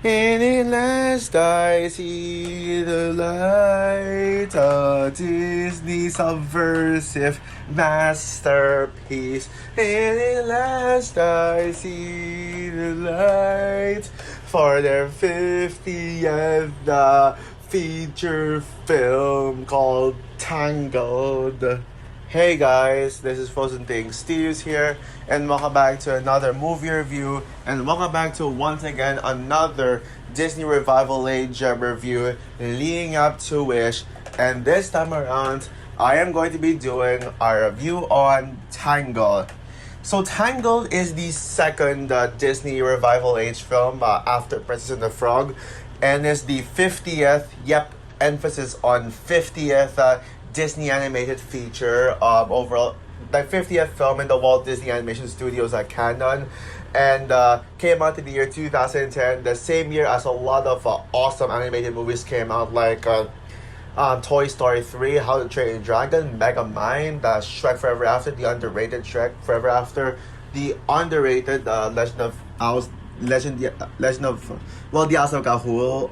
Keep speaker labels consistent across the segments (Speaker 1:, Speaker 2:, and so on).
Speaker 1: And at last I see the light, a Disney subversive masterpiece. And at last I see the light for their 50th feature film called Tangled. Hey guys, this is Frozen Things Steve's here, and welcome back to another movie review, and welcome back to once again another Disney Revival Age review leading up to Wish. And this time around, I am going to be doing a review on Tangled. So Tangled is the second Disney Revival Age film after Princess and the Frog, and is the 50th, emphasis on 50th Disney animated feature overall, the 50th film in the Walt Disney Animation Studios canon, and came out in the year 2010, the same year as a lot of awesome animated movies came out, like Toy Story 3, How to Train Your Dragon, Megamind, Shrek Forever After, the underrated Shrek Forever After, the underrated Legend of Oz, Legend of the House of Gahul,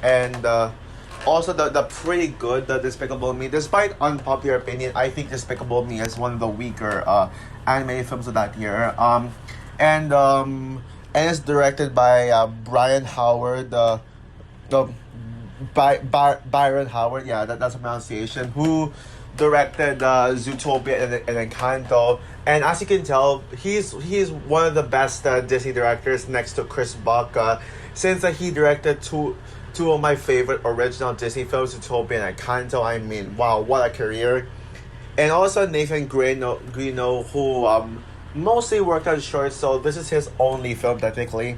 Speaker 1: and also the pretty good Despicable Me. Despite unpopular opinion, I think Despicable Me is one of the weaker animated films of that year. And it's directed by Brian Howard, Byron Howard. Yeah, that's a pronunciation. Who directed Zootopia and Encanto. And as you can tell, he's one of the best Disney directors next to Chris Buck. Since he directed two of my favorite original Disney films, Zootopia and Encanto. I mean, wow, what a career. And also Nathan Greeno, who mostly worked on shorts, so this is his only film technically.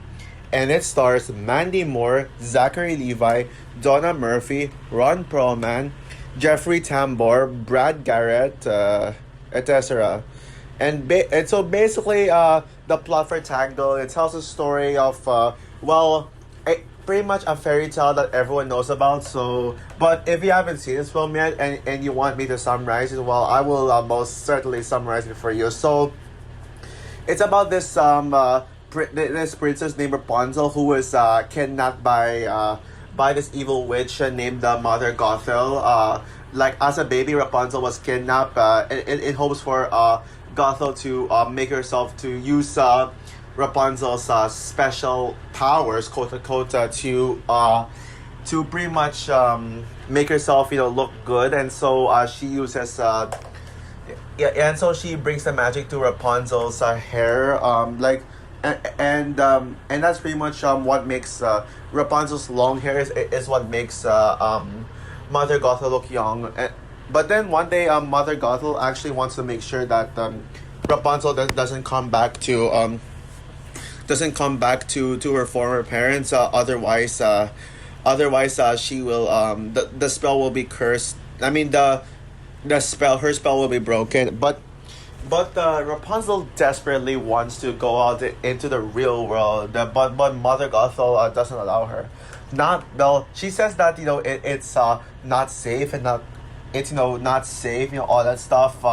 Speaker 1: And it stars Mandy Moore, Zachary Levi, Donna Murphy, Ron Perlman, Jeffrey Tambor, Brad Garrett, etc. And so basically, the plot for Tangled, it tells a story of, pretty much a fairy tale that everyone knows about. So, but if you haven't seen this film yet and you want me to summarize it, well, I will most certainly summarize it for you. So, it's about this this princess named Rapunzel who was kidnapped by this evil witch named Mother Gothel. Like as a baby, Rapunzel was kidnapped in hopes for Gothel to make herself to use Rapunzel's special powers, quote unquote, to pretty much make herself look good, and so she uses and so she brings the magic to Rapunzel's hair, and that's pretty much what makes Rapunzel's long hair is what makes Mother Gothel look young. But then one day Mother Gothel actually wants to make sure that Rapunzel doesn't come back to her former parents. Otherwise she will the spell will be cursed. I mean her spell will be broken. But Rapunzel desperately wants to go out into the real world. But Mother Gothel doesn't allow her. She says that it's not safe, and not safe, all that stuff.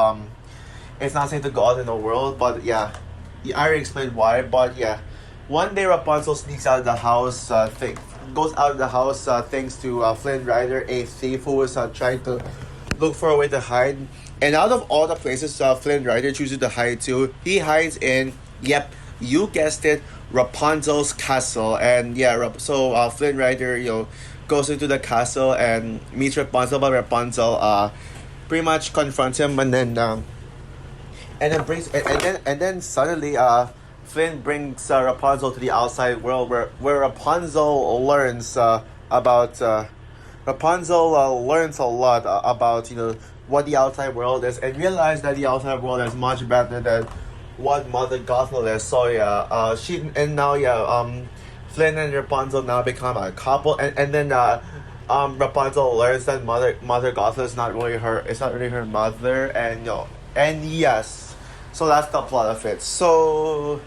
Speaker 1: It's not safe to go out in the world. But yeah, I already explained why. But yeah, one day Rapunzel sneaks out of the house, goes out of the house thanks to Flynn Rider, a thief who was trying to look for a way to hide. And out of all the places Flynn Rider chooses to hide to, he hides in, you guessed it, Rapunzel's castle. And yeah, so Flynn Rider, goes into the castle and meets Rapunzel, but Rapunzel pretty much confronts him, and then suddenly Flynn brings Rapunzel to the outside world, where Rapunzel learns learns a lot about what the outside world is, and realize that the outside world is much better than what Mother Gothel is. So Flynn and Rapunzel now become a couple, and then Rapunzel learns that Mother Gothel is not really her mother, and yes, so that's the plot of it. So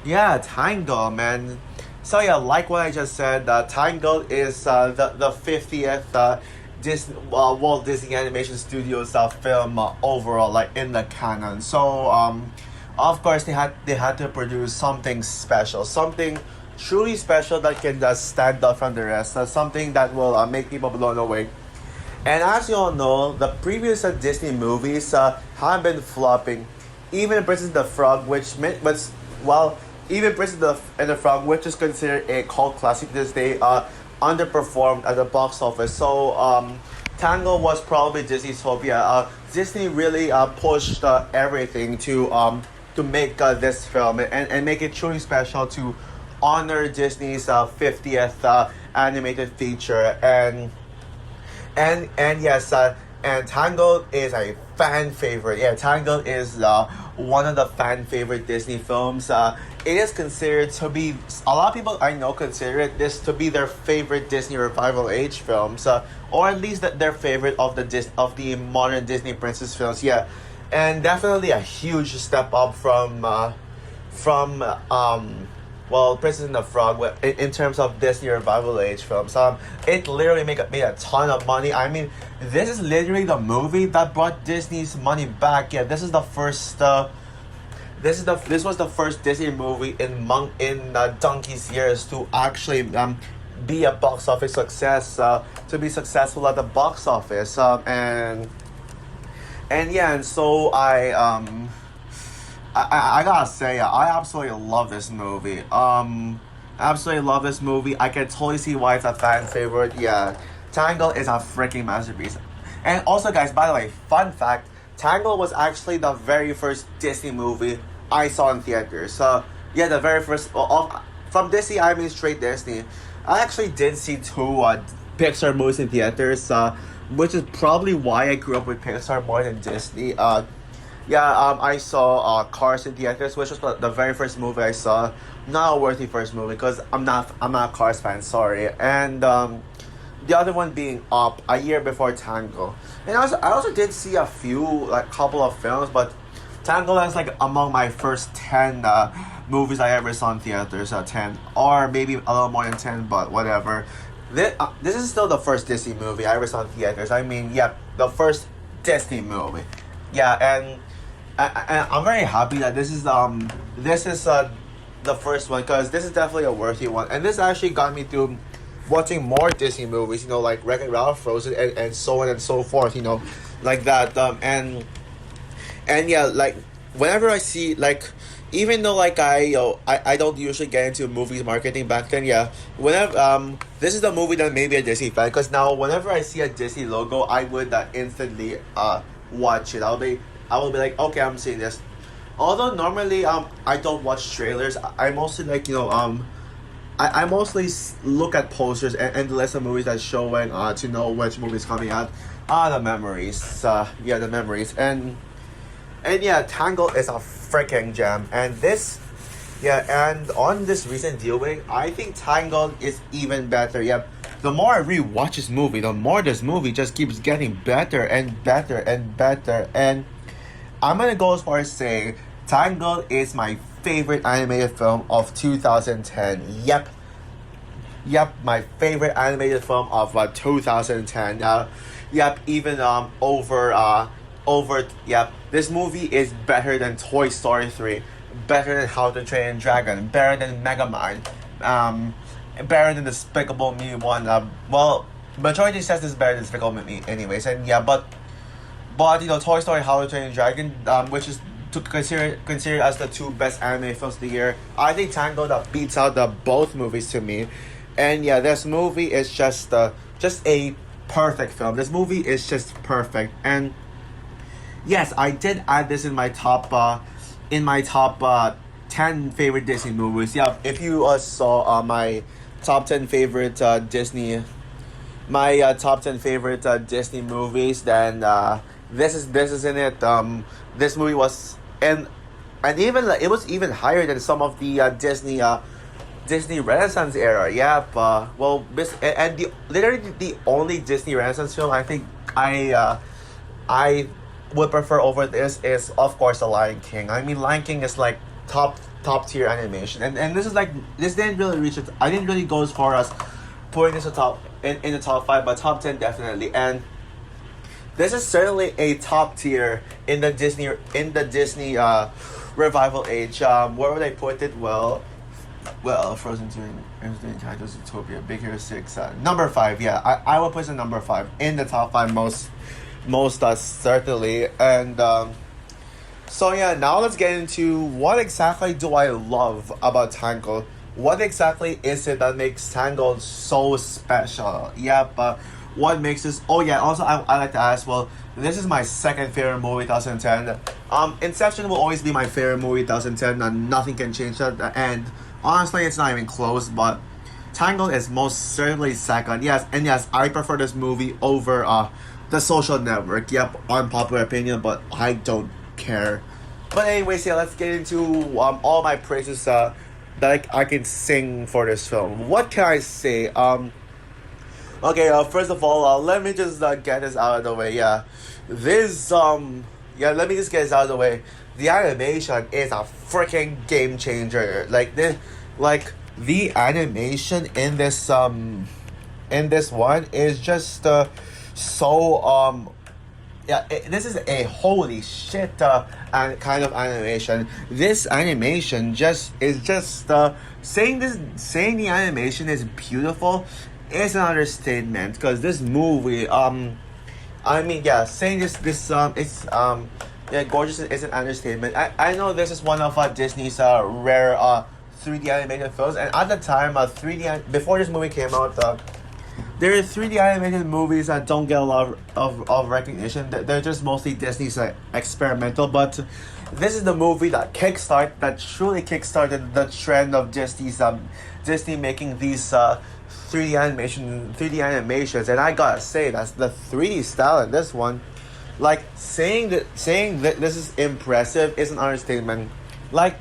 Speaker 1: yeah, Tangled, man. So yeah, like what I just said, Tangled is the 50th Walt Disney Animation Studios film overall, like in the canon. So of course they had to produce something special, something truly special that can stand out from the rest. Something that will make people blown away. And as you all know, the previous Disney movies have been flopping. Even Princess and the Frog, well, even and the Frog, which is considered a cult classic this day, underperformed at the box office. So, Tangled was probably Disney's hope. Yeah, Disney really pushed everything to make this film and make it truly special to honor Disney's 50th animated feature. And yes, and Tangled is a fan favorite. Yeah, Tangled is one of the fan favorite Disney films. It is considered to be, a lot of people I know consider it this to be their favorite Disney revival age films, or at least their favorite of the modern Disney princess films. Yeah, and definitely a huge step up from well, Princess and the Frog in terms of Disney revival age films. It literally made a ton of money. I mean, this is literally the movie that brought Disney's money back. Yeah, this is the first. This was the first Disney movie in Donkey's years to actually be a box office success. To be successful at the box office. And yeah, and so I gotta say, I absolutely love this movie. Absolutely love this movie. I can totally see why it's a fan favorite. Yeah, Tangled is a freaking masterpiece. And also, guys, by the way, fun fact: Tangled was actually the very first Disney movie I saw in theaters. So yeah, the very first from Disney. I mean, straight Disney. I actually did see two Pixar movies in theaters. Which is probably why I grew up with Pixar more than Disney. Yeah, I saw Cars in theaters, which was the very first movie I saw. Not a worthy first movie because I'm not a Cars fan. Sorry. And the other one being Up a year before Tango. And I also did see a few couple of films, but Tango is among my first 10 movies I ever saw in theaters. 10 or maybe a little more than 10, but whatever. This is still the first Disney movie I ever saw in theaters. I mean, yeah, the first Disney movie. Yeah, and I'm very happy that this is the first one because this is definitely a worthy one, and this actually got me to watching more Disney movies. You know, like Wreck-It Ralph, Frozen, and so on and so forth. You know, like that. And yeah, whenever I see even though I don't usually get into movies marketing back then. Yeah, whenever this is the movie that made me a Disney fan because now whenever I see a Disney logo, I would instantly watch it. I will be like, okay, I'm seeing this. Although normally I don't watch trailers. I mostly I mostly look at posters and the list of movies that's showing to know which movie is coming out. The memories. Yeah, the memories. And yeah, Tangled is a freaking gem. And and on this recent viewing, I think Tangled is even better. Yeah, the more I rewatch this movie, the more this movie just keeps getting better and better and better. And I'm gonna go as far as saying Tangled is my favorite animated film of 2010. Yep, my favorite animated film of 2010. Yep, even over. Yep, this movie is better than Toy Story 3, better than How to Train a Dragon, better than Megamind, better than Despicable Me 1. Well, majority says this is better than Despicable Me anyways. And yeah, but you know, Toy Story, How to Train a Dragon, which is to consider as the two best anime films of the year. I think Tangled beats out both movies to me. And yeah, this movie is just a perfect film. This movie is just perfect. And yes, I did add this in my top 10 favorite Disney movies. Yeah, if you saw my top 10 favorite Disney Disney movies, then this is in it. This movie was and even it was even higher than some of the Disney Renaissance era. Yeah, literally the only Disney Renaissance film I think I would prefer over this is of course The Lion King. I mean, Lion King is top tier animation, and this didn't really reach it. I didn't really go as far as putting this in the top 5, but top 10 definitely. And this is certainly a top tier in the Disney revival age. Where would I put it? Well, Well, Frozen 2 and Encanto's Zootopia, Big Hero 6, number 5, yeah, I will put it number 5 in the top 5 most certainly. And so yeah, now let's get into what exactly do I love about Tangled. What exactly is it that makes Tangled so special? Yep, what makes this? Oh yeah, also I like to ask. Well, this is my second favorite movie, 2010. Inception will always be my favorite movie, 2010, and nothing can change that. And honestly, it's not even close. But Tangled is most certainly second. Yes, and yes, I prefer this movie over The Social Network. Yep, unpopular opinion, but I don't care. But anyways, yeah, let's get into all my praises that I can sing for this film. What can I say? Okay, first of all, let me just get this out of the way. Yeah, this let me just get this out of the way. The animation is a freaking game changer. The animation in this one is just so this is a holy shit kind of animation. This animation saying the animation is beautiful is an understatement, because this movie saying this it's gorgeous is an understatement. I know this is one of Disney's rare 3D animated films, and at the time 3D before this movie came out, there are 3D animated movies that don't get a lot of recognition. They're just mostly Disney's experimental. But this is the movie that truly kickstarted the trend of Disney making these 3D animations. And I gotta say, that's the 3D style in this one. Like saying that this is impressive is an understatement. Like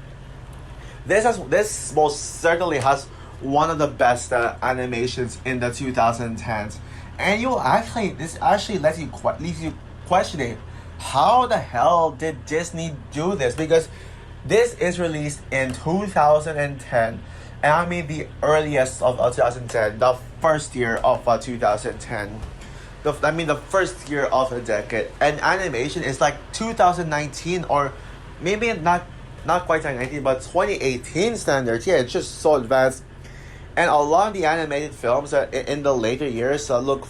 Speaker 1: this most certainly has one of the best animations in the 2010s, and this actually leaves you questioning how the hell did Disney do this, because this is released in 2010, and I mean the earliest of 2010, the first year of 2010. The first year of the decade, and animation is like 2019, or maybe not quite 2019, but 2018 standards. Yeah, it's just so advanced. And a lot of the animated films in the later years look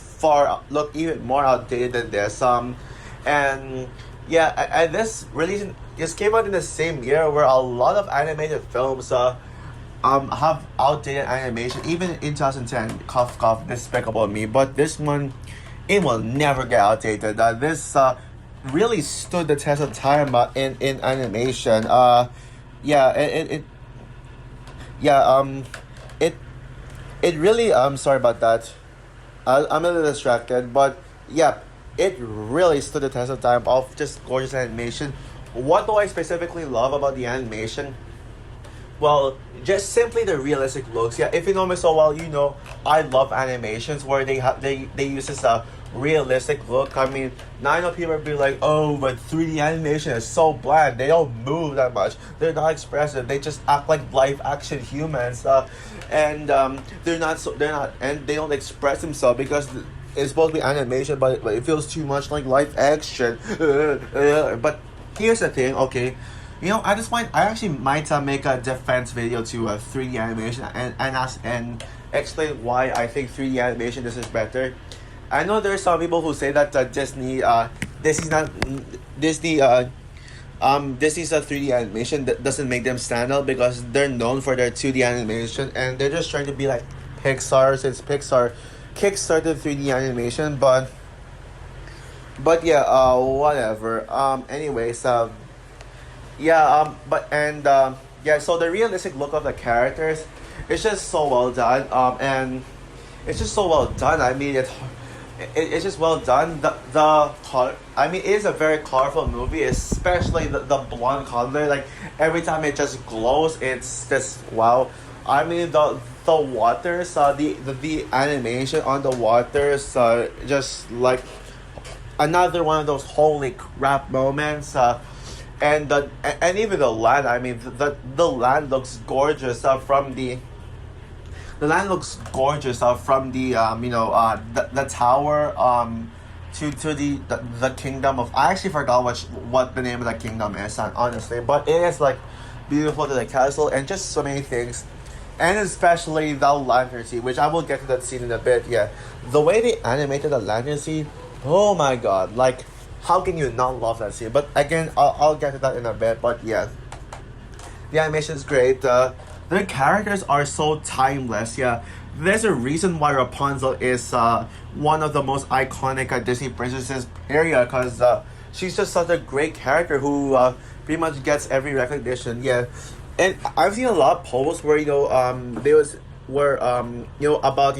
Speaker 1: even more outdated than this. And this release just came out in the same year where a lot of animated films have outdated animation. Even in 2010, cough cough, Despicable Me. But this one, it will never get outdated. This really stood the test of time in animation. It really sorry about that. I'm a little distracted, but yeah, it really stood the test of time of just gorgeous animation. What do I specifically love about the animation? Well, just simply the realistic looks. Yeah, if you know me so well, you know I love animations where they use this realistic look. I mean, now I know people will be like, oh, but 3D animation is so bland. They don't move that much. They're not expressive. They just act like live action humans. And they don't express themselves because it's supposed to be animation, but it feels too much like live action. But here's the thing, okay. You know, at this point, I actually might make a defense video to 3D animation and explain why I think 3D animation is better. I know there are some people who say that Disney's a 3D animation that doesn't make them stand out because they're known for their 2D animation, and they're just trying to be like Pixar, since Pixar kickstarted 3D animation. But yeah, whatever. So the realistic look of the characters, it's just so well done. And it's just so well done. I mean, it's just well done. It is a very colorful movie, especially the blonde color. Like every time it just glows, it's just wow. I mean the waters, the animation on the waters, just like another one of those holy crap moments. And even the land. I mean the land looks gorgeous from the. The land looks gorgeous from the the tower to the kingdom of, I actually forgot what the name of the kingdom is, honestly, but it is like beautiful to the castle and just so many things. And especially the lantern scene, which I will get to that scene in a bit. Yeah, the way they animated the lantern scene, oh my god! Like, how can you not love that scene? But again, I'll get to that in a bit. But yeah, the animation is great. The characters are so timeless. Yeah, there's a reason why Rapunzel is one of the most iconic Disney princesses area, because she's just such a great character who pretty much gets every recognition. Yeah, and I've seen a lot of posts where there was where about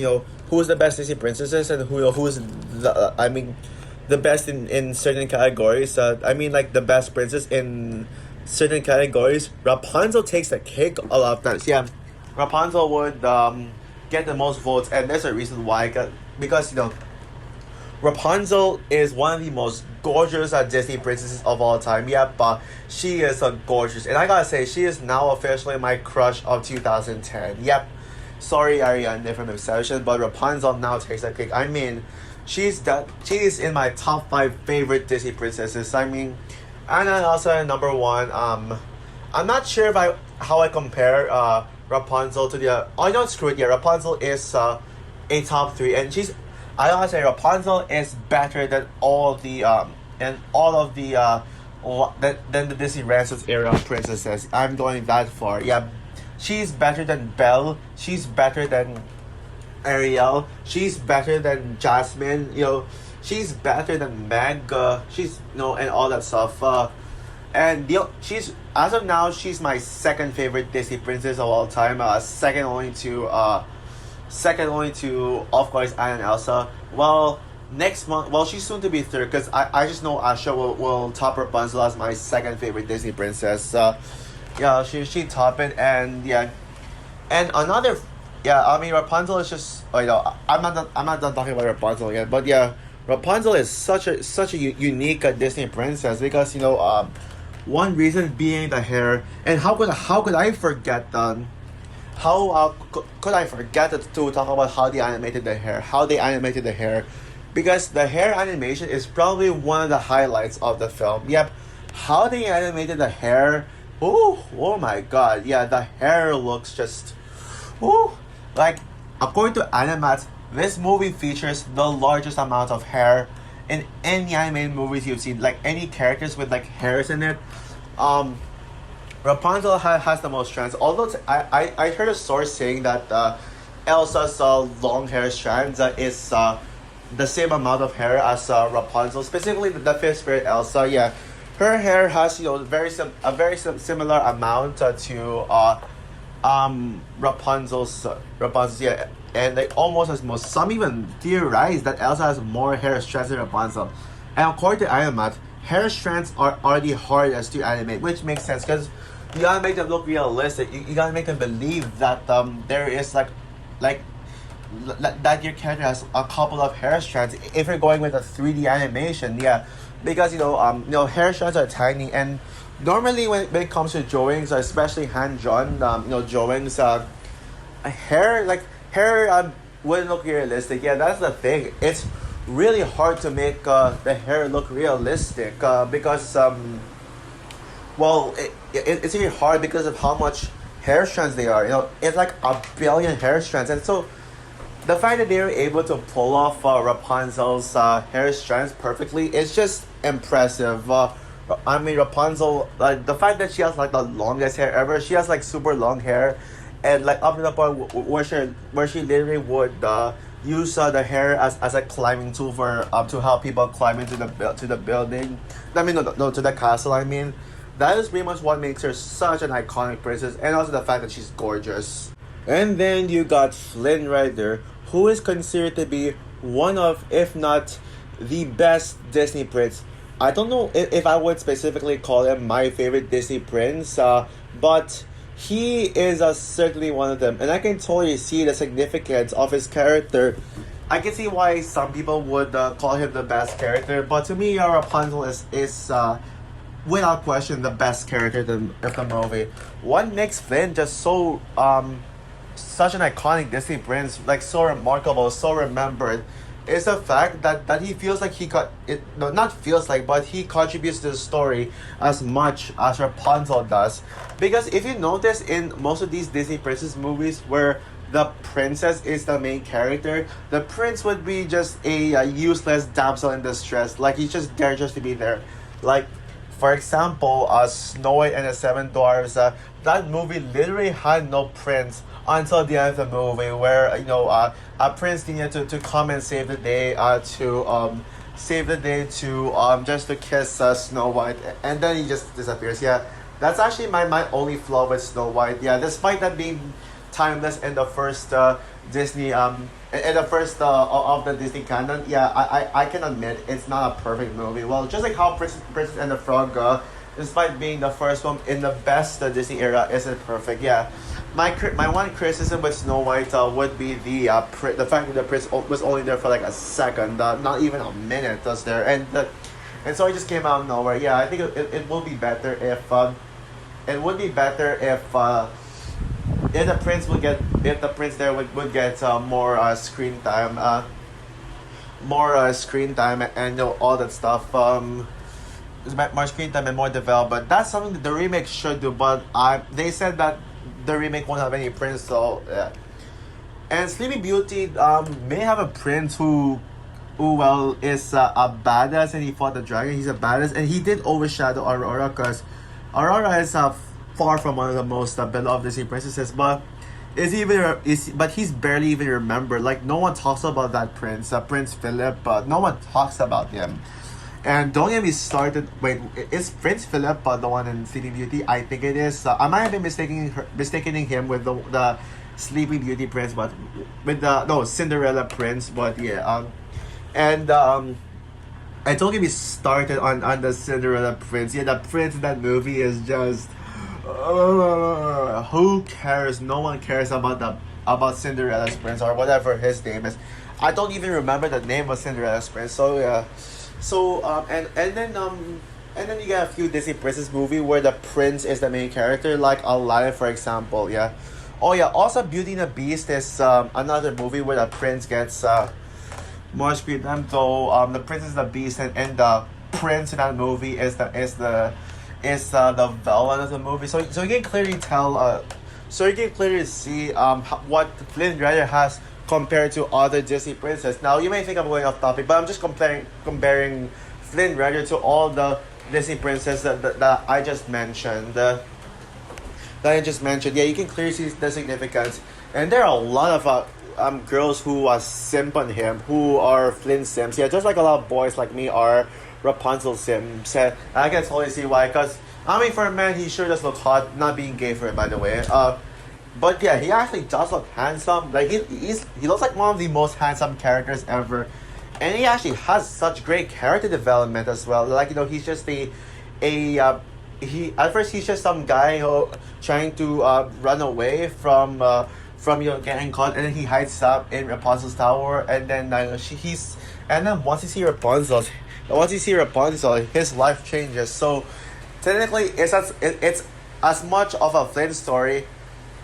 Speaker 1: who's the best Disney princesses and who's the the best in certain categories. I mean, like the best princess in certain categories. Rapunzel takes the cake a lot of times. Yeah, Rapunzel would get the most votes, and there's a reason why. Because Rapunzel is one of the most gorgeous Disney princesses of all time. Yep, but she is a gorgeous, and I gotta say, she is now officially my crush of 2010. Yep, sorry Ariana from Obsession, but Rapunzel now takes the cake. I mean, she is in my top 5 favorite Disney princesses. I mean, and then also at number 1, I'm not sure if how I compare Rapunzel to the oh no, screw it. Yeah, Rapunzel is a top 3, and I gotta say Rapunzel is better than all the and all of the than the Disney Renaissance era princesses. I'm going that far. Yeah, she's better than Belle. She's better than Ariel. She's better than Jasmine. She's better than Meg. She's and all that stuff. And she's as of now she's my second favorite Disney princess of all time. Second only to of course Anna and Elsa. Well, next month. Well, she's soon to be third because I just know Asha will top Rapunzel as my second favorite Disney princess. Yeah, she top it, and yeah, and another. Yeah, I mean Rapunzel is just I'm not done talking about Rapunzel yet, but yeah, Rapunzel is such a unique Disney princess because one reason being the hair, and how could I forget could I forget to talk about how they animated the hair, because the hair animation is probably one of the highlights of the film. Yep, how they animated the hair, oh my god, yeah, the hair looks just, like, according to Animat, this movie features the largest amount of hair in any animated movies you've seen. Like any characters with like hairs in it. Rapunzel has the most strands. Although I heard a source saying that Elsa's long hair strands is the same amount of hair as Rapunzel. Specifically, the fifth spirit Elsa. Yeah, her hair has a very similar amount to Rapunzel's. Yeah, and they almost as most. Some even theorize that Elsa has more hair strands than Rapunzel. And according to Animat, hair strands are the hardest to animate, which makes sense because you gotta make them look realistic. You gotta make them believe that there is that your character has a couple of hair strands. If you're going with a 3D animation, yeah, because hair strands are tiny, and normally when it comes to drawings, especially hand drawn, drawings, hair wouldn't look realistic. Yeah, that's the thing. It's really hard to make the hair look realistic because it's really hard because of how much hair strands they are. It's like a billion hair strands, and so the fact that they were able to pull off Rapunzel's hair strands perfectly is just impressive. I mean, Rapunzel, the fact that she has like the longest hair ever. She has like super long hair, and like up to the point where she literally would use the hair as a climbing tool for to help people climb into the building. I mean, no, to the castle. I mean, that is pretty much what makes her such an iconic princess, and also the fact that she's gorgeous. And then you got Flynn Rider, who is considered to be one of, if not the best Disney prince. I don't know if I would specifically call him my favorite Disney prince, but he is certainly one of them, and I can totally see the significance of his character. I can see why some people would call him the best character, but to me, Rapunzel is without question the best character of the movie. What makes Flynn just so such an iconic Disney prince, like so remarkable, so remembered, is the fact that he feels like he got it. No, not feels like, but he contributes to the story as much as Rapunzel does. Because if you notice in most of these Disney princess movies where the princess is the main character, the prince would be just a useless damsel in distress. Like he's just there just to be there. Like, for example, Snow White and the Seven Dwarfs. That movie literally had no prince until the end of the movie, where a prince needed to come and save the day, just to kiss Snow White, and then he just disappears. Yeah, that's actually my only flaw with Snow White. Yeah, despite that being timeless in the first Disney in the first of the Disney canon, yeah, I can admit it's not a perfect movie. Well, just like how Princess and the Frog, despite being the first one in the best Disney era, isn't perfect. Yeah, my one criticism with Snow White would be the fact that the prince was only there for like a second, not even a minute was there, and so it just came out of nowhere. Yeah, I think it will be better if if the prince there would get more screen time and all that stuff. More screen time and more developed, but that's something that the remake should do. But they said that the remake won't have any prince, so yeah. And Sleeping Beauty may have a prince who well is a badass, and he fought the dragon. He's a badass, and he did overshadow Aurora, because Aurora is far from one of the most beloved Disney princesses, but he's barely even remembered. Like, no one talks about that prince, Prince Philip. No one talks about him. And don't get me started. Wait, is Prince Philip the one in Sleeping Beauty? I think it is. I might have been mistaking him with the Sleeping Beauty prince, but with the no Cinderella prince. But yeah, and I don't get me started on the Cinderella prince. Yeah, the prince in that movie is just. Who cares? No one cares about Cinderella's prince or whatever his name is. I don't even remember the name of Cinderella's prince. So yeah. So and then you get a few Disney princess movie where the prince is the main character, like Aladdin, for example. Yeah. Oh yeah. Also, Beauty and the Beast is another movie where the prince gets more screen time. Though the Princess and the Beast and the prince in that movie is the villain of the movie. So you can clearly tell. So you can clearly see what Flynn Rider has compared to other Disney princesses. Now, you may think I'm going off topic, but I'm just comparing Flynn Rider to all the Disney princesses that I just mentioned. Yeah, you can clearly see the significance. And there are a lot of girls who simp on him, who are Flynn Sims. Yeah, just like a lot of boys like me are Rapunzel Sims. And I can totally see why, because, I mean, for a man, he sure does look hot, not being gay for it, by the way. But yeah, he actually does look handsome. Like he looks like one of the most handsome characters ever, and he actually has such great character development as well. Like, he's just he at first he's just some guy who trying to run away from getting caught, and then he hides up in Rapunzel's tower, and then once you see Rapunzel, his life changes. So technically, it's as much of a Flynn story.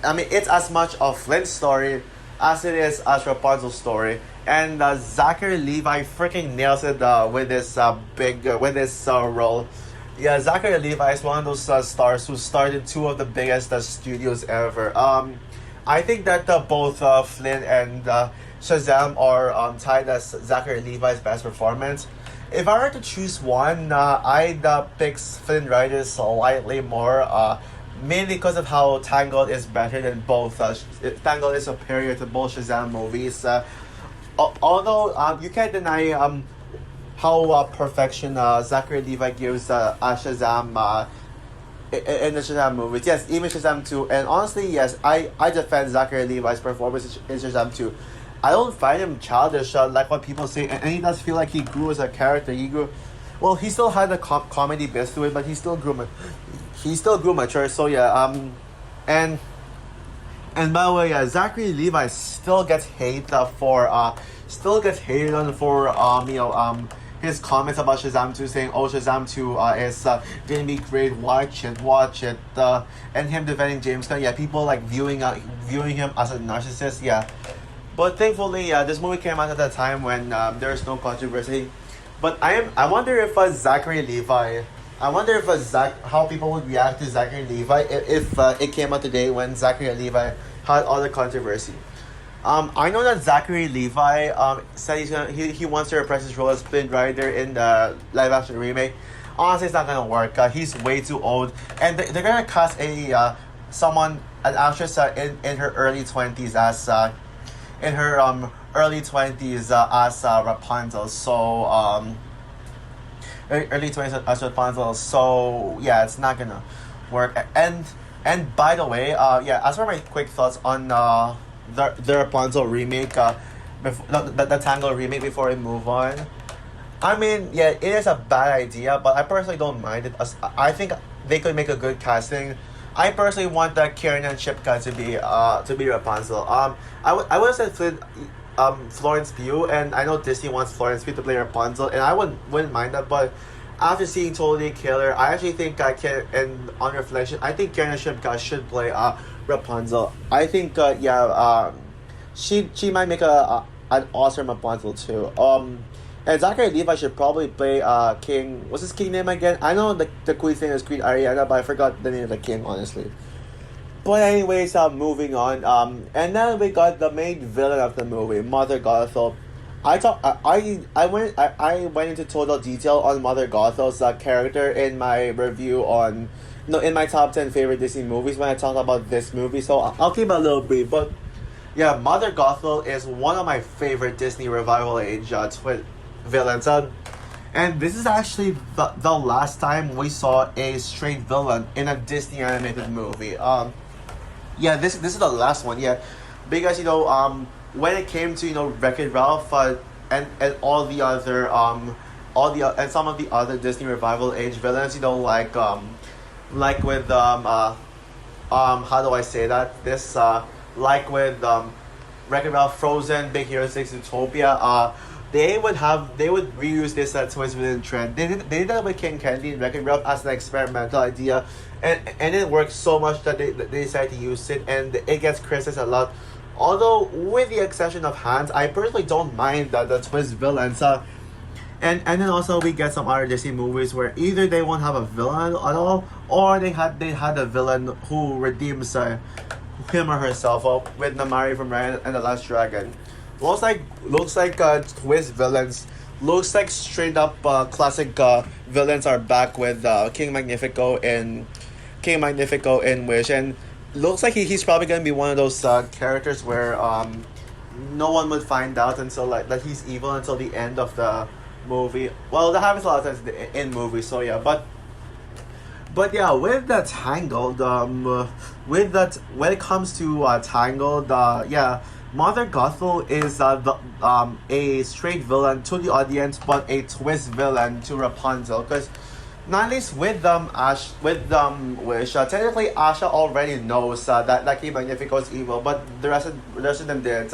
Speaker 1: I mean, it's as much of Flynn's story as it is as Rapunzel's story. And Zachary Levi freaking nails it with this role. Yeah, Zachary Levi is one of those stars who started two of the biggest studios ever. I think that both Flynn and Shazam are tied as Zachary Levi's best performance. If I were to choose one, I'd pick Flynn Rider slightly more. Mainly because of how Tangled is better than both. Tangled is superior to both Shazam movies. Although you can't deny how perfection Zachary Levi gives Shazam in the Shazam movies. Yes, even Shazam 2. And honestly, yes, I defend Zachary Levi's performance in Shazam 2. I don't find him childish like what people say. And he does feel like he grew as a character. Well, he still had the comedy bits to it, but he still grew mature. So yeah, and by the way, Zachary Levi still gets hated on for his comments about Shazam 2, saying, "Oh, Shazam 2 is gonna be great. Watch it." And him defending James Gunn. Yeah, people like viewing him as a narcissist. Yeah. But thankfully, this movie came out at a time when there's no controversy. But I wonder if Zachary Levi, I wonder if how people would react to Zachary Levi if it came out today when Zachary Levi had all the controversy. I know that Zachary Levi said he wants to reprise his role as Flynn Rider in the live action remake. Honestly, it's not gonna work. He's way too old, and they're gonna cast an actress in her early 20s as Rapunzel. So early 20s as Rapunzel. So yeah, it's not gonna work. And by the way, yeah, as for my quick thoughts on the Rapunzel remake, the Tangled remake before we move on. I mean, yeah, it is a bad idea, but I personally don't mind it. As I think they could make a good casting. I personally want Kieran and Shipka to be Rapunzel. I would have said Florence Pugh, and I know Disney wants Florence Pugh to play Rapunzel, and I wouldn't mind that. But after seeing Totally Killer, I actually think I can. And on reflection, I think Kieran and Shipka should play Rapunzel. I think she might make an awesome Rapunzel too. And Zachary Levi should probably play King. What's his king name again? I know the queen's name is Queen Ariana, but I forgot the name of the king, honestly. But anyways, moving on. And then we got the main villain of the movie, Mother Gothel. I went into total detail on Mother Gothel's character in my review on, no, in my top 10 favorite Disney movies when I talked about this movie. So I'll keep it a little brief, but yeah, Mother Gothel is one of my favorite Disney revival age villains. And this is actually the last time we saw a straight villain in a Disney animated movie. Yeah, this is the last one. Yeah, because when it came to Wreck-It Ralph and all the other and some of the other Disney revival age villains, like with how do I say that, this like with Wreck-It Ralph, Frozen, Big Hero 6, Zootopia, they would reuse this twist within trend. They did that with King Candy and Wreck-It Ralph as an experimental idea, and it worked so much that they decided to use it, and it gets criticized a lot. Although, with the exception of Hans, I personally don't mind the twist villains. And then also we get some other Disney movies where either they won't have a villain at all, or they had a villain who redeems him or herself with Namari from Raya and the Last Dragon. Looks like twist villains. Looks like straight up classic villains are back with King Magnifico in Wish, and looks like he's probably gonna be one of those characters where no one would find out until that he's evil until the end of the movie. Well, that happens a lot of times in movies, so yeah, but yeah, with the Tangled, with that, when it comes to Tangled, yeah, Mother Gothel is a straight villain to the audience, but a twist villain to Rapunzel. Because not least with Wish, technically Asha already knows that King Magnifico is evil, but the rest of them didn't.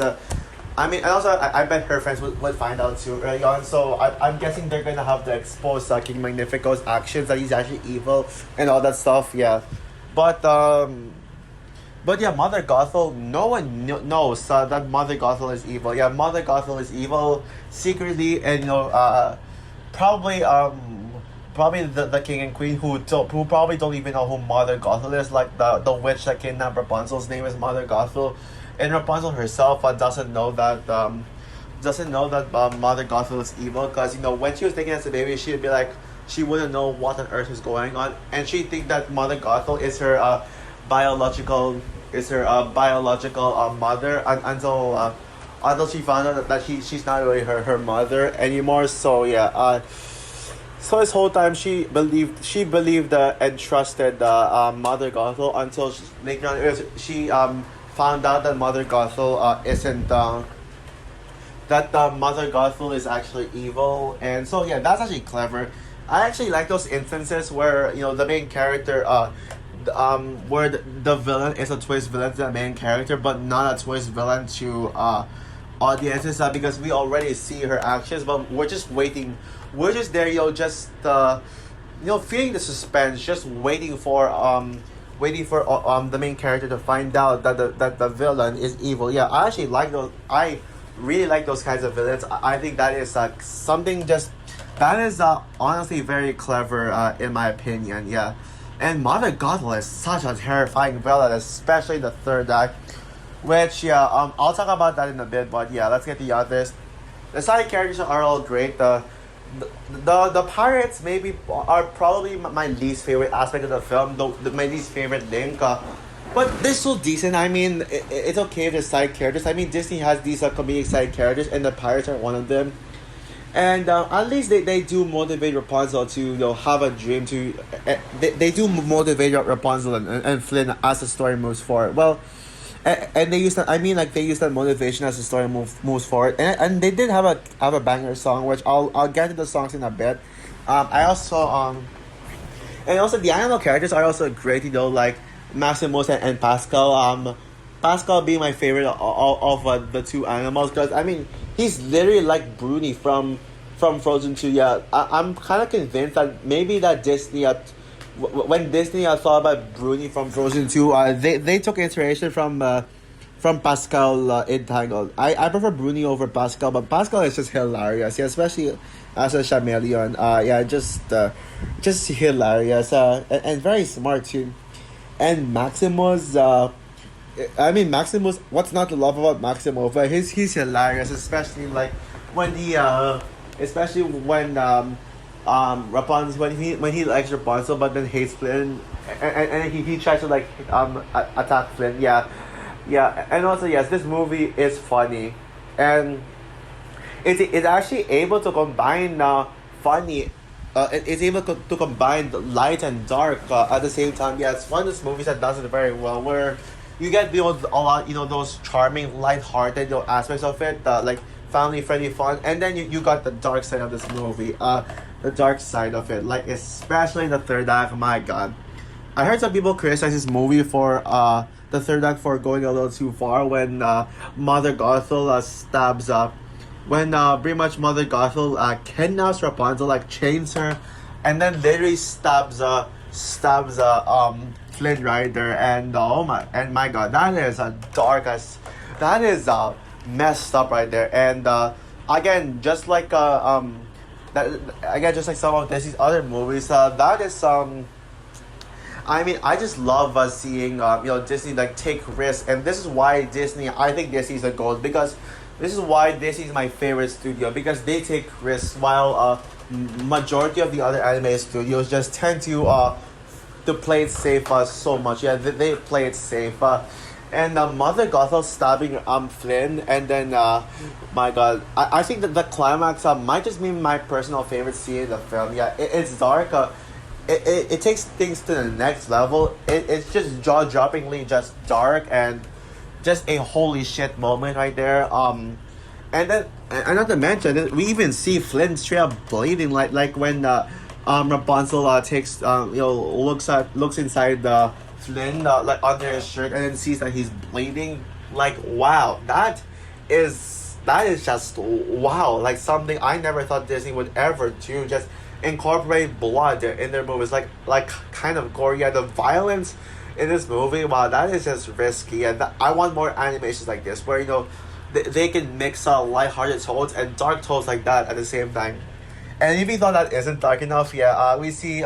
Speaker 1: I mean, and also I bet her friends would find out too early on. So I'm guessing they're gonna have to expose King Magnifico's actions, that he's actually evil and all that stuff. Yeah, but yeah, Mother Gothel, no one knows that Mother Gothel is evil. Yeah, Mother Gothel is evil secretly, and probably the king and queen who probably don't even know who Mother Gothel is. Like the witch that kidnapped Rapunzel's name is Mother Gothel, and Rapunzel herself doesn't know that Mother Gothel is evil, because when she was taken as a baby, she'd be like, she wouldn't know what on earth is going on, and she'd think that Mother Gothel is her biological mother, until she found out that she's not really her mother anymore. So yeah, so this whole time she believed and trusted Mother Gothel until later on she found out that Mother Gothel isn't that Mother Gothel is actually evil. And so yeah, that's actually clever. I actually like those instances where the main character where the villain is a twist villain to the main character, but not a twist villain to audiences, because we already see her actions, but we're just waiting. We're just there, just feeling the suspense, just waiting for waiting for the main character to find out that the villain is evil. Yeah, I actually like those. I really like those kinds of villains. I think that is something just that is honestly very clever in my opinion. Yeah, and Mother Gothel is such a terrifying villain, especially the third act. Which yeah, I'll talk about that in a bit. But yeah, let's get the others. The side characters are all great. The pirates maybe are probably my least favorite aspect of the film. My least favorite link. But they're so decent. I mean, it's okay if they're side characters. I mean, Disney has these comedic side characters, and the pirates are one of them. And at least they do motivate Rapunzel to have a dream to. They do motivate Rapunzel and Flynn as the story moves forward. Well, and they use that. I mean, like they use that motivation as the story moves forward. And they did have a banger song, which I'll get to the songs in a bit. I also and also the animal characters are also great. Like Maximus and Pascal. Pascal being my favorite of the two animals because I mean he's literally like Bruni from Frozen 2. Yeah, I'm kind of convinced that maybe that Disney when Disney thought about Bruni from Frozen 2, they took inspiration from Pascal in Tangled. I prefer Bruni over Pascal, but Pascal is just hilarious. Yeah, especially as a chameleon. Yeah, just hilarious. And very smart too. And Maximus. I mean Maximus. What's not to love about Maximus? But he's hilarious, especially like when especially when Rapunzel when he likes Rapunzel but then hates Flynn and he tries to like attack Flynn. Yeah, yeah, and also yes, this movie is funny, and it's actually able to combine funny. It's able to combine the light and dark at the same time. Yeah, it's one of those movies that does it very well, where you get a lot, those charming, light-hearted aspects of it, like family-friendly fun, and then you got the dark side of this movie, the dark side of it, like especially in the third act. My God, I heard some people criticize this movie for the third act for going a little too far when Mother Gothel stabs up. When pretty much Mother Gothel kidnaps Rapunzel, like chains her, and then literally stabs Flynn Rider, and my God, that is a that is messed up right there. And again, just like just like some of Disney's other movies, that is I mean, I just love seeing Disney like take risks, and this is why I think Disney's a gold, because this is why Disney's my favorite studio, because they take risks while majority of the other anime studios just tend to play it safe so much. Yeah, they play it safe. And Mother Gothel stabbing Flynn, and then my God, I think that the climax might just be my personal favorite scene in the film. Yeah, it's dark. It takes things to the next level. It's just jaw-droppingly just dark and just a holy shit moment right there. And then and not to mention, we even see Flynn straight up bleeding, like when Rapunzel takes looks inside Flynn like under his shirt and then sees that he's bleeding. Like wow, that is just wow, like something I never thought Disney would ever do. Just incorporate blood in their movies, like kind of gory. Yeah, the violence in this movie, wow, that is just risky, and I want more animations like this where they can mix light-hearted tones and dark tones like that at the same time. And if you thought that isn't dark enough, yeah, we see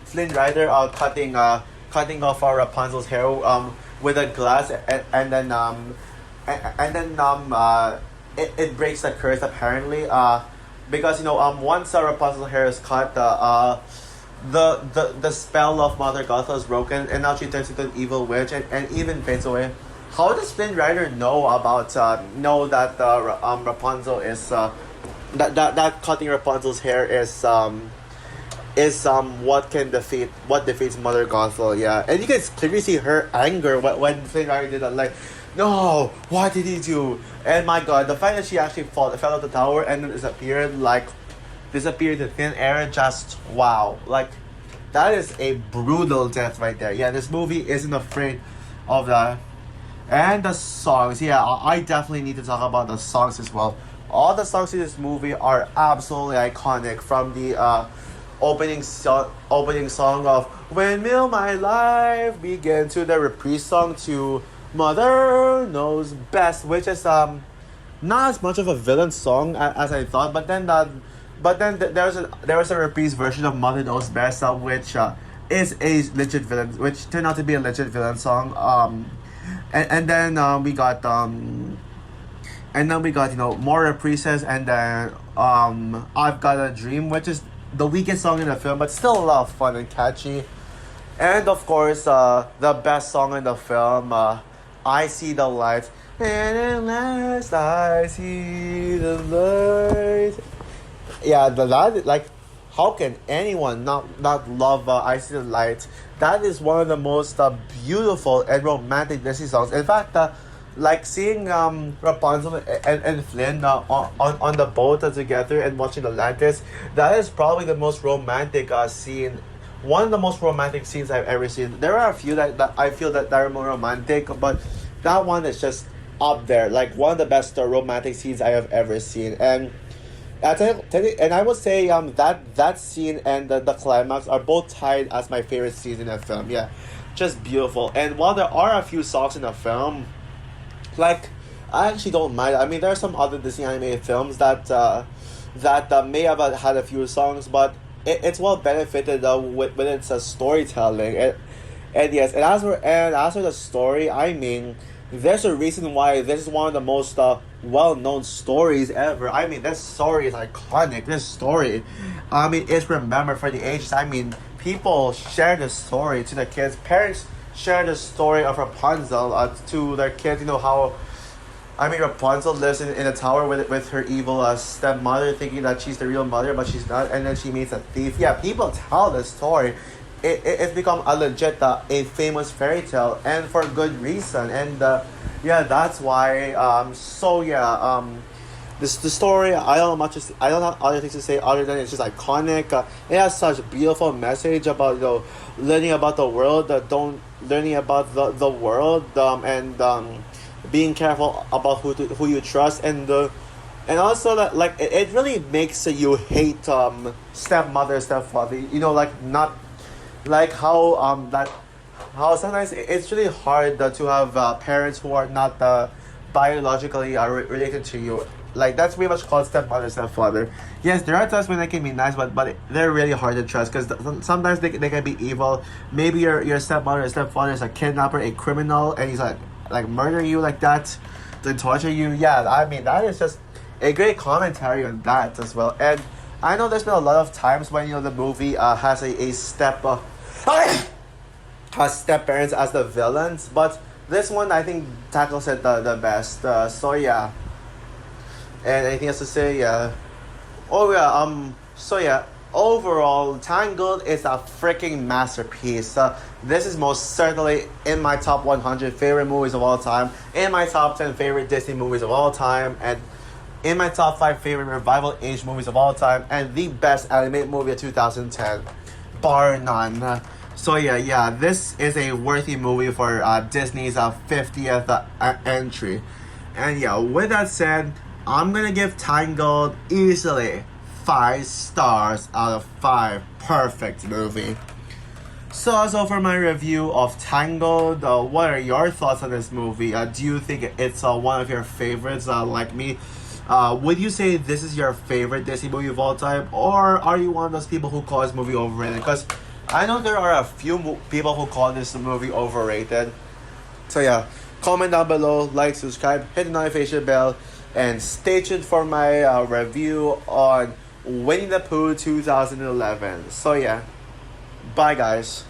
Speaker 1: Flynn Rider cutting off Rapunzel's hair with a glass, and then it breaks the curse apparently, because once Rapunzel's hair is cut, the spell of Mother Gothel is broken, and now she turns into an evil witch and even fades away. How does Flynn Rider know that Rapunzel is that cutting Rapunzel's hair is what defeats Mother Gothel? Yeah, and you can clearly see her anger when Flynn Rider did that. Like, no, what did he do? And my God, the fact that she actually fell out the tower and then disappeared in thin air, just wow. Like, that is a brutal death right there. Yeah, this movie isn't afraid of that. And the songs, yeah, I definitely need to talk about the songs as well. All the songs in this movie are absolutely iconic, from the opening song of "When Will My Life Begin" to the reprise song to "Mother Knows Best," which is not as much of a villain song as I thought, there was a reprise version of "Mother Knows Best," which is a legit villain, which turned out to be a legit villain song. And then we got more reprises, and then I've Got a Dream, which is the weakest song in the film, but still a lot of fun and catchy. And of course, the best song in the film, "I See the Light." And at last I see the light. Yeah, like, how can anyone not love "I See the Light"? That is one of the most beautiful and romantic Disney songs. In fact, like seeing Rapunzel and Flynn on the boat together and watching Atlantis, that is probably the most romantic scene. One of the most romantic scenes I've ever seen. There are a few that I feel that are more romantic, but that one is just up there, like one of the best romantic scenes I have ever seen. And I would say that scene and the climax are both tied as my favorite scenes in the film. Yeah, just beautiful. And while there are a few songs in the film, like, I actually don't mind. I mean, there are some other Disney animated films that may have had a few songs, but it's well benefited with its storytelling. And yes, and as for the story, I mean, there's a reason why this is one of the most well-known stories ever. I mean, this story is iconic. This story, I mean, it's remembered for the ages. I mean, people share this story to their kids. Parents share the story of Rapunzel to their kids. You know how, I mean, Rapunzel lives in a tower with her evil stepmother, thinking that she's the real mother, but she's not, and then she meets a thief. Yeah, people tell this story. It's become a legit, a famous fairy tale, and for good reason. And yeah, that's why. The story, I don't have other things to say other than it's just iconic. It has such a beautiful message about learning about the world, learning about the world, and being careful about who you trust, and also that, like, it really makes you hate stepmother, stepfather. Like, not like how sometimes it's really hard to have parents who are not biologically related to you. Like, that's pretty much called stepmother, stepfather. Yes, there are times when they can be nice, but they're really hard to trust, because sometimes they can be evil. Maybe your stepmother or stepfather is a kidnapper, a criminal, and he's like murder you like that, to torture you. Yeah, I mean, that is just a great commentary on that as well. And I know there's been a lot of times when the movie has a has step parents as the villains, but this one I think tackles it the best. So yeah. And anything else to say? Yeah. Oh yeah. So yeah. Overall, Tangled is a freaking masterpiece. This is most certainly in my top 100 favorite movies of all time, in my top 10 favorite Disney movies of all time, and in my top 5 favorite revival age movies of all time, and the best animated movie of 2010, bar none. So yeah, this is a worthy movie for Disney's 50th entry. And yeah, with that said, I'm gonna give Tangled easily 5 stars out of 5. Perfect movie. So as for my review of Tangled, what are your thoughts on this movie? Do you think it's one of your favorites, like me? Would you say this is your favorite Disney movie of all time, or are you one of those people who call this movie overrated? Because I know there are a few people who call this movie overrated. So yeah, comment down below, like, subscribe, hit the notification bell, and stay tuned for my review on Winnie the Pooh 2011. So yeah, bye guys.